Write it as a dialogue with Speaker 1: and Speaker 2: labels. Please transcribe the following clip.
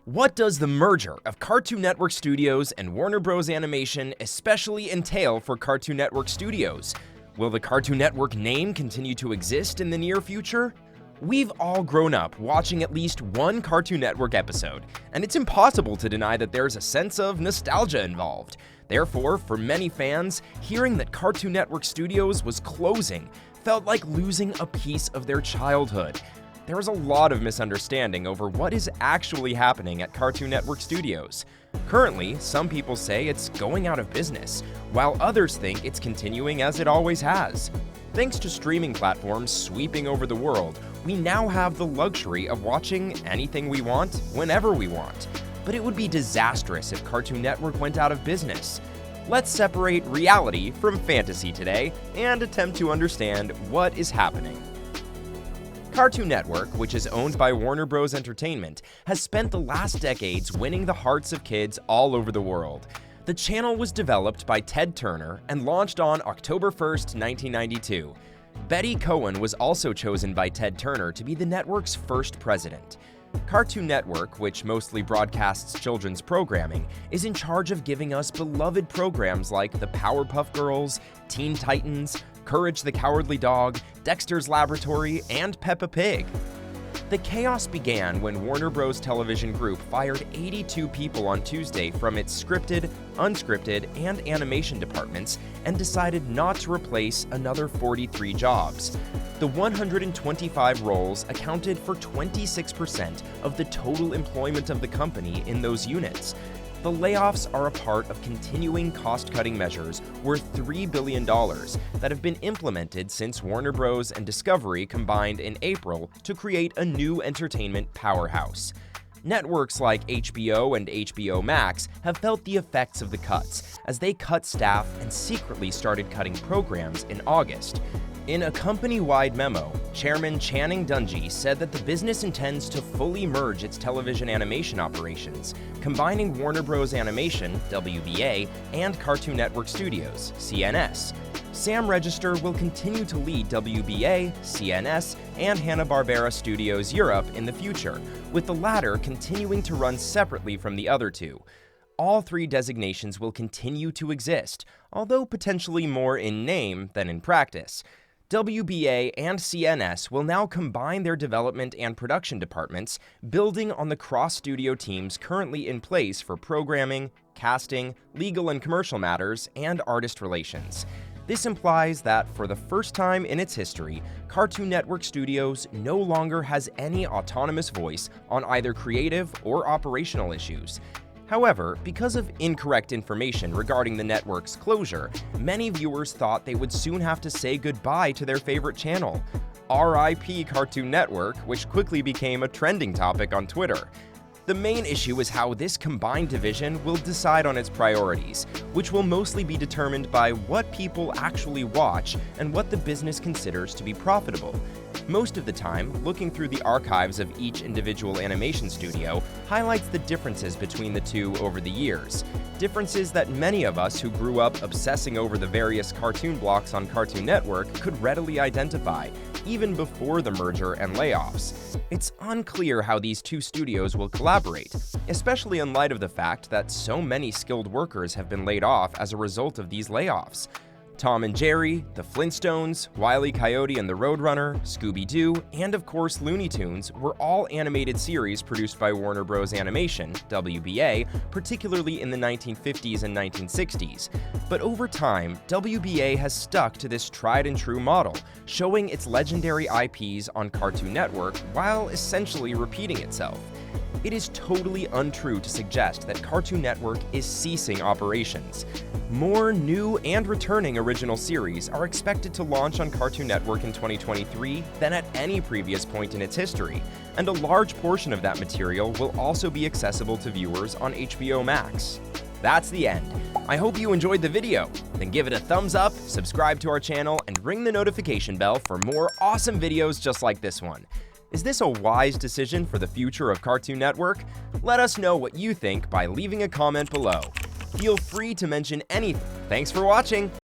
Speaker 1: What does the merger of Cartoon Network Studios and Warner Bros. Animation especially entail for Cartoon Network Studios? Will the Cartoon Network name continue to exist in the near future? We've all grown up watching at least one Cartoon Network episode, and it's impossible to deny that there's a sense of nostalgia involved. Therefore, for many fans, hearing that Cartoon Network Studios was closing felt like losing a piece of their childhood. There is a lot of misunderstanding over what is actually happening at Cartoon Network Studios. Currently, some people say it's going out of business, while others think it's continuing as it always has. Thanks to streaming platforms sweeping over the world, we now have the luxury of watching anything we want, whenever we want. But it would be disastrous if Cartoon Network went out of business. Let's separate reality from fantasy today and attempt to understand what is happening. Cartoon Network, which is owned by Warner Bros. Entertainment, has spent the last decades winning the hearts of kids all over the world. The channel was developed by Ted Turner and launched on October 1st, 1992. Betty Cohen was also chosen by Ted Turner to be the network's first president. Cartoon Network, which mostly broadcasts children's programming, is in charge of giving us beloved programs like the Powerpuff Girls, Teen Titans, Courage the Cowardly Dog, Dexter's Laboratory, and Peppa Pig. The chaos began when Warner Bros. Television Group fired 82 people on Tuesday from its scripted, unscripted, and animation departments and decided not to replace another 43 jobs. The 125 roles accounted for 26% of the total employment of the company in those units. The layoffs are a part of continuing cost-cutting measures worth $3 billion that have been implemented since Warner Bros. And Discovery combined in April to create a new entertainment powerhouse. Networks like HBO and HBO Max have felt the effects of the cuts as they cut staff and secretly started cutting programs in August. In a company-wide memo, Chairman Channing Dungey said that the business intends to fully merge its television animation operations, combining Warner Bros. Animation, WBA, and Cartoon Network Studios, CNS. Sam Register will continue to lead WBA, CNS, and Hanna-Barbera Studios Europe in the future, with the latter continuing to run separately from the other two. All three designations will continue to exist, although potentially more in name than in practice. WBA and CNS will now combine their development and production departments, building on the cross-studio teams currently in place for programming, casting, legal and commercial matters, and artist relations. This implies that, for the first time in its history, Cartoon Network Studios no longer has any autonomous voice on either creative or operational issues. However, because of incorrect information regarding the network's closure, many viewers thought they would soon have to say goodbye to their favorite channel. RIP Cartoon Network, which quickly became a trending topic on Twitter. The main issue is how this combined division will decide on its priorities, which will mostly be determined by what people actually watch and what the business considers to be profitable. Most of the time, looking through the archives of each individual animation studio highlights the differences between the two over the years. Differences that many of us who grew up obsessing over the various cartoon blocks on Cartoon Network could readily identify, even before the merger and layoffs. It's unclear how these two studios will collaborate, especially in light of the fact that so many skilled workers have been laid off as a result of these layoffs. Tom and Jerry, The Flintstones, Wile E. Coyote and the Roadrunner, Scooby-Doo, and of course Looney Tunes were all animated series produced by Warner Bros. Animation, WBA, particularly in the 1950s and 1960s. But over time, WBA has stuck to this tried-and-true model, showing its legendary IPs on Cartoon Network while essentially repeating itself. It is totally untrue to suggest that Cartoon Network is ceasing operations. More new and returning original series are expected to launch on Cartoon Network in 2023 than at any previous point in its history, and a large portion of that material will also be accessible to viewers on HBO Max. That's the end. I hope you enjoyed the video. Then give it a thumbs up, subscribe to our channel, and ring the notification bell for more awesome videos just like this one. Is this a wise decision for the future of Cartoon Network? Let us know what you think by leaving a comment below. Feel free to mention anything. Thanks for watching!